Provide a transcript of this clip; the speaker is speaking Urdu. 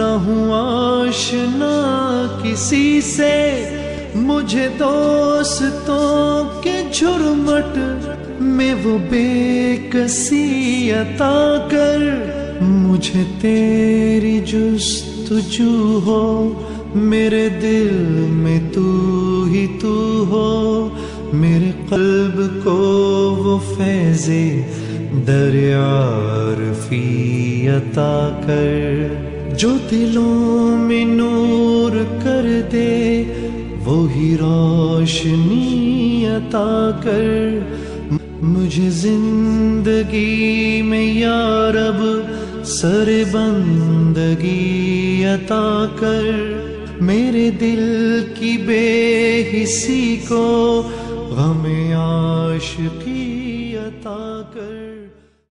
نہ ہوں آشنا کسی سے، مجھے دوستوں کے جھرمٹ میں وہ بے کسی عطا کر، مجھے تیری جستجو ہو، میرے دل میں تو ہی تو ہو، میرے قلب کو وہ فیض دریاعرفی عطا کر، جو دلوں میں نور کر دے وہی روشنی عطا کر، مجھے زندگی میں یا رب سر بندگی عطا کر، میرے دل کی بے حسی کو غم عاشقی عطا کر۔